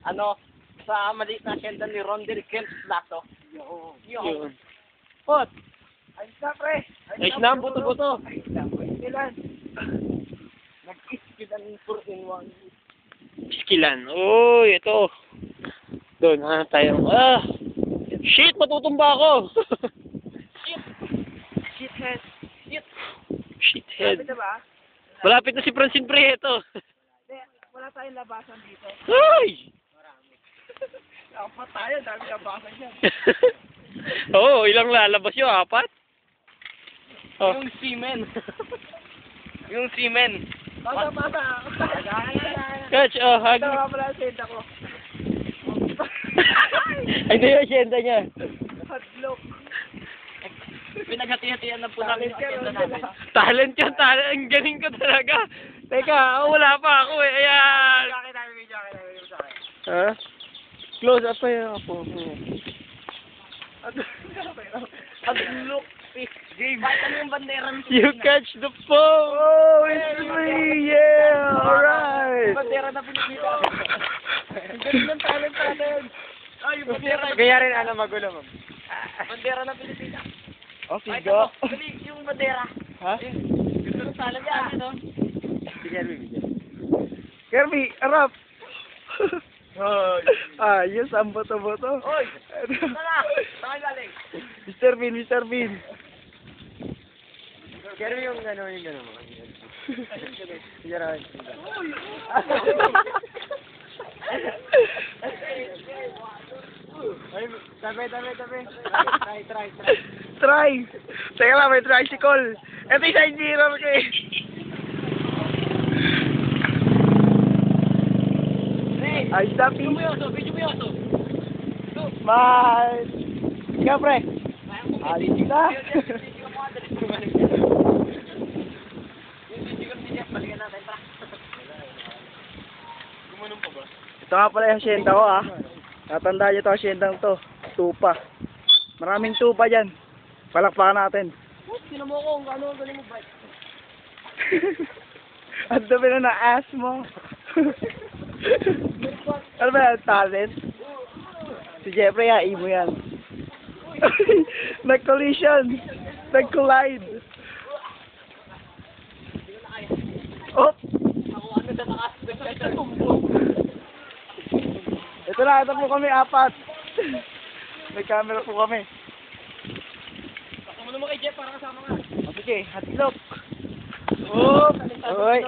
ano, sa maliit na asyenda ni Rondel Kent Lato. Yun. Pot! Ayos na, pre! Ayos na, buto-buto. Ayos na, pre. Kailan? Nag-iskilan 4-in-1. Skilan. Uy, ito. Doon, ha, tayo. Shit, matutumba ako. Shithead. Shit! Shithead. Sabi na ba? Malapit na si Francine Prieto. Hindi, wala tayong labasan dito. Uy! Dapat tayo, dami labasan yan. Oo, ilang lalabas yun? 4? Oh. Yung semen. Yung semen. Pasa. Catch, hug. Ito nga pala ang senda ko. Ay, ito yung asyenda niya. Hadlock. Pinaghati-hatian na po namin yung agenda namin. Talent yun, talent. Ang galing ko talaga. Teka, wala pa ako eh. Ayan. Video sa akin. Ha? Close up pa yun ako. Hadlock. Game. Kahit ano yung bandera ng You catch the phone. Oh, it's me. Yeah, alright. Bandera na Pilipinas. Ang galing ng talent natin. Ay, yung bandera. Kaya rin ano magulo mo. Bandera ng Pilipinas. Oh, Ay, sigo. dali, yung bandera. Ha? Gusto ng talent yan, no? Bigyan. Kirby, harap. Yes, ang boto-boto. Oy! Tara! Saan galing? Mr. Bean. Kaya yung gano'n mo. Tabi. Try. Teka lang, may tricycle. Ito yung side mirror ko eh. Ay, stop Video mo yun, so. Bye. Ikaw, pre. Alis na. Ito nga pala yung asyenda ko, ah. Tatandaan nyo ito, asyendang to. Tupa. Maraming tupa dyan. Palakpakan natin. Sino mo ko, ano ang galing mo ba? Ang dami na na-ass mo. Ano ba yan? Talent? Si Jeffrey, imo yan. Nag-collision. Nag-collide. Oh! Ako ano na naka-aspect sa tumbong. Ito po kami, 4. May camera po kami. Ako mo naman kay Jeff, para kasama nga. Okay, hatlok. Oh! Oy!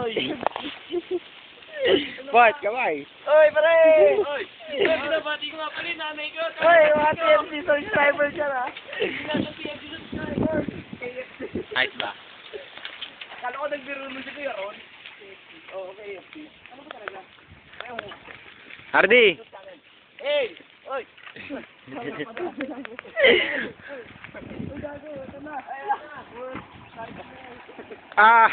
Bart, kamay. Oy, pare! Oy! Binabati ko nga pala yung nanay ko. Oy, mga TFC subscriber ka na. Nasa TFC subscriber. Nice ba? Akala ko nagbiro mo si Kuya Ron. Oo, KFC. Ano ba talaga? Ayaw mo. Hardy! Hey! Oy! Ah!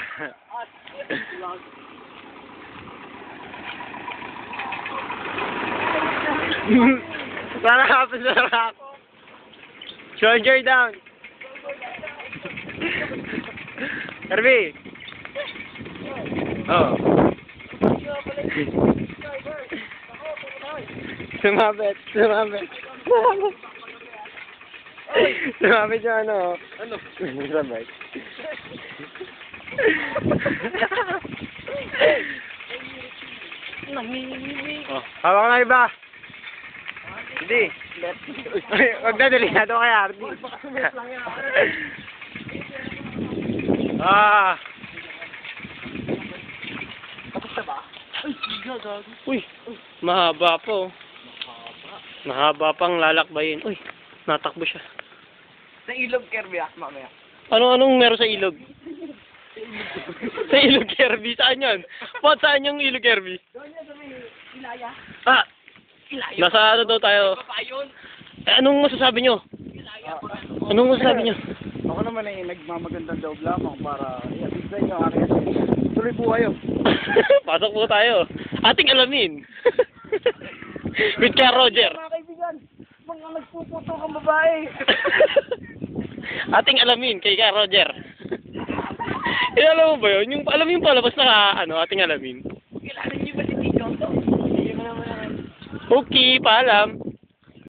Sarap! Shoulder down! Harvey! Oh. Sumabit. Sumabit yung ano. Ano? Sumabit. Oh, hawak na iba. Hindi. Wag na, delikado kaya, Hardy. Ah. Tapos na ba? Ay, gago. Uy, mahaba po. Mahaba pang lalakbayin. Uy, natakbo siya. Sa ilog, Kirby, mamaya. Anong meron sa ilog? Sa ilog, Kirby? Saan yun? Pot, saan yung ilog, Kirby? Doon yan sa may Ilaya. Ah! Ilaya. Nasa ano daw tayo? Papayon. Anong masasabi nyo? Ilaya. Anong masasabi nyo? Ako naman ay nagmamagandang loob lamang para i-assist sa inyo ang aking assist. Tuloy po kayo. Pasok po tayo. Ating alamin. With Kuya Roger. Mga kaibigan, mga nagpuputo kang babae. Ating alamin kay Kuya Roger. Alam mo ba yun? Alam mo yung palabas na ating alamin? Kilala niyo ba si Tito? Hindi mo naman naman. Okay, paalam.